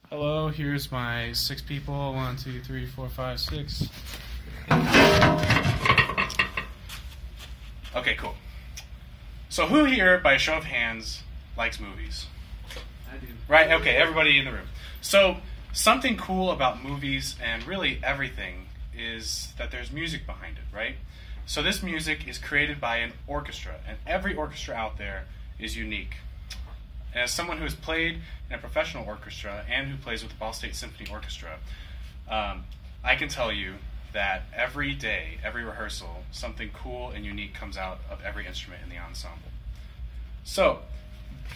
Hello, here's my 6 people. 1, 2, 3, 4, 5, 6. Okay, cool. So who here, by a show of hands, likes movies? I do. Right, okay, everybody in the room. So something cool about movies and really everything is that there's music behind it, right? So this music is created by an orchestra, and every orchestra out there is unique. And as someone who has played in a professional orchestra and who plays with the Ball State Symphony Orchestra, I can tell you that every day, every rehearsal, something cool and unique comes out of every instrument in the ensemble. So,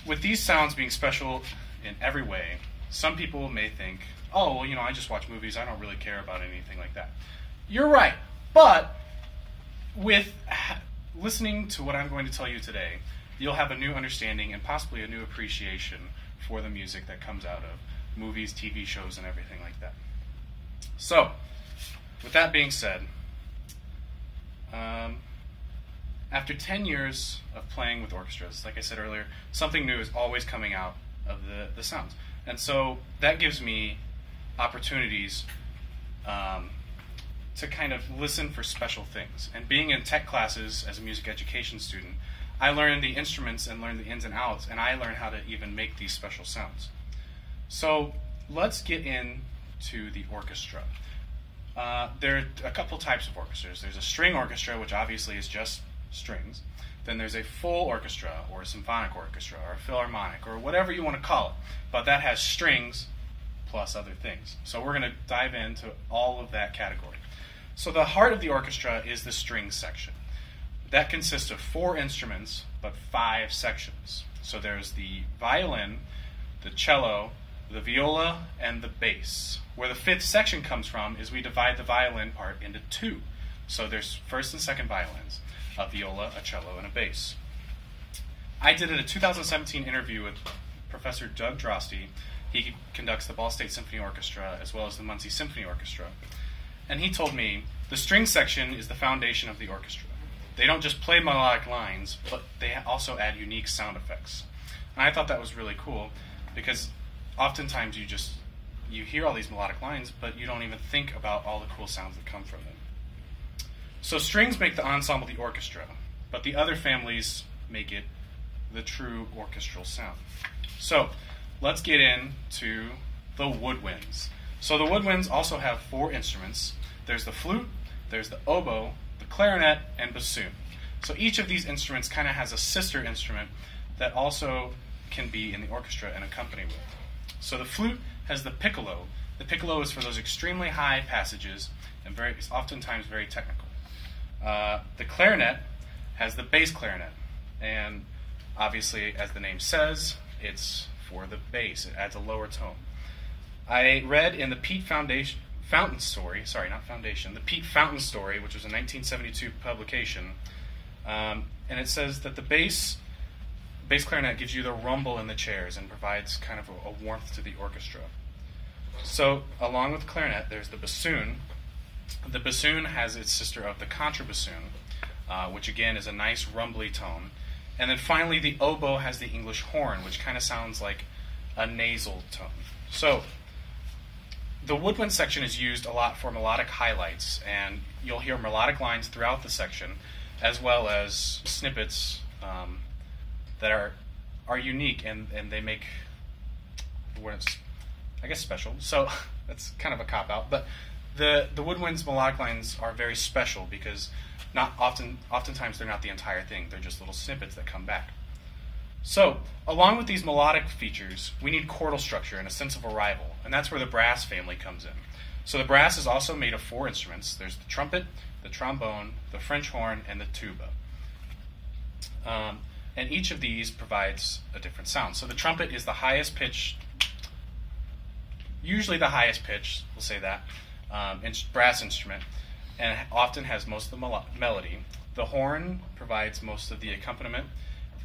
with these sounds being special in every way, some people may think, oh, well, I just watch movies, I don't really care about anything like that. You're right, but with listening to what I'm going to tell you today, you'll have a new understanding and possibly a new appreciation for the music that comes out of movies, TV shows, and everything like that. So, with that being said, after 10 years of playing with orchestras, like I said earlier, something new is always coming out of the sounds. And so that gives me opportunities to kind of listen for special things. And being in tech classes as a music education student, I learned the instruments and learned the ins and outs, and I learned how to even make these special sounds. So let's get into the orchestra. There are a couple types of orchestras. There's a string orchestra, which obviously is just strings. Then there's a full orchestra, or a symphonic orchestra, or a philharmonic, or whatever you want to call it. But that has strings plus other things. So we're going to dive into all of that category. So the heart of the orchestra is the string section. That consists of 4 instruments, but 5 sections. So there's the violin, the cello, the viola, and the bass. Where the 5th section comes from is we divide the violin part into 2. So there's first and second violins, a viola, a cello, and a bass. I did a 2017 interview with Professor Doug Drosty. He conducts the Ball State Symphony Orchestra as well as the Muncie Symphony Orchestra. And he told me the string section is the foundation of the orchestra. They don't just play melodic lines, but they also add unique sound effects. And I thought that was really cool because oftentimes you hear all these melodic lines, but you don't even think about all the cool sounds that come from them. So strings make the ensemble the orchestra, but the other families make it the true orchestral sound. So let's get into the woodwinds. So the woodwinds also have 4 instruments. There's the flute, there's the oboe, the clarinet, and bassoon. So each of these instruments kind of has a sister instrument that also can be in the orchestra and accompany with. So the flute has the piccolo. The piccolo is for those extremely high passages and oftentimes very technical. The clarinet has the bass clarinet, and obviously, as the name says, it's for the bass. It adds a lower tone. I read in the Pete Fountain Story, the Pete Fountain Story, which was a 1972 publication, and it says that the bass clarinet gives you the rumble in the chairs and provides kind of a warmth to the orchestra. So, along with the clarinet, there's the bassoon. The bassoon has its sister of the contrabassoon, which again is a nice rumbly tone. And then finally, the oboe has the English horn, which kind of sounds like a nasal tone. So, the woodwind section is used a lot for melodic highlights, and you'll hear melodic lines throughout the section, as well as snippets that are unique, and they make the words, I guess, special. So that's kind of a cop-out, but the woodwind's melodic lines are very special because oftentimes they're not the entire thing. They're just little snippets that come back. So, along with these melodic features, we need chordal structure and a sense of arrival, and that's where the brass family comes in. So the brass is also made of 4 instruments. There's the trumpet, the trombone, the French horn, and the tuba. And each of these provides a different sound. So the trumpet is the highest pitch, usually the highest pitch, we'll say that, brass instrument, and often has most of the melody. The horn provides most of the accompaniment,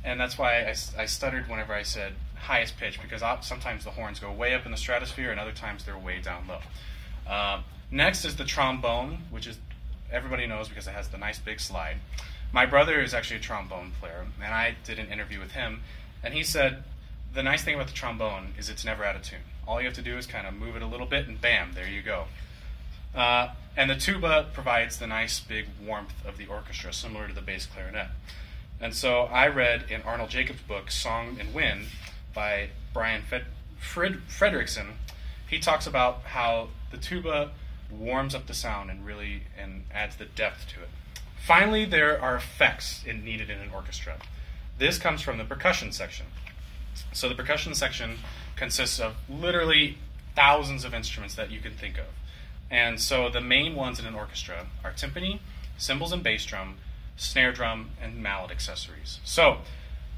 and that's why I stuttered whenever I said highest pitch, because sometimes the horns go way up in the stratosphere and other times they're way down low. Next is the trombone, which is everybody knows because it has the nice big slide. My brother is actually a trombone player, and I did an interview with him, and he said the nice thing about the trombone is it's never out of tune. All you have to do is kind of move it a little bit, and bam, there you go. And the tuba provides the nice big warmth of the orchestra, similar to the bass clarinet. And so I read in Arnold Jacobs' book, Song and Wind, by Brian Frederickson. He talks about how the tuba warms up the sound and adds the depth to it. Finally, there are effects needed in an orchestra. This comes from the percussion section. So the percussion section consists of literally thousands of instruments that you can think of. And so the main ones in an orchestra are timpani, cymbals and bass drum, snare drum, and mallet accessories. So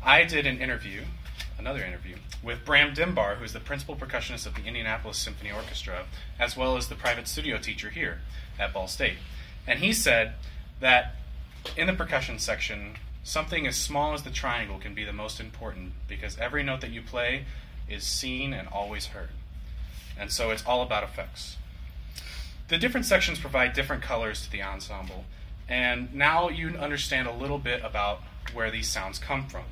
I did another interview, with Bram Dimbar, who is the principal percussionist of the Indianapolis Symphony Orchestra, as well as the private studio teacher here at Ball State. And he said that in the percussion section, something as small as the triangle can be the most important, because every note that you play is seen and always heard. And so it's all about effects. The different sections provide different colors to the ensemble, and now you understand a little bit about where these sounds come from.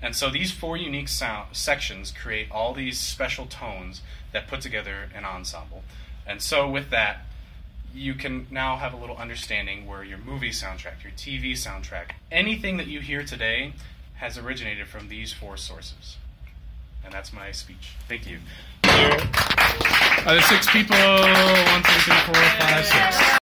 And so these 4 unique sections create all these special tones that put together an ensemble. And so with that, you can now have a little understanding where your movie soundtrack, your TV soundtrack, anything that you hear today has originated from these 4 sources. And that's my speech. Thank you. Are there 6 people? 1, 2, 3, 4, 5, 6.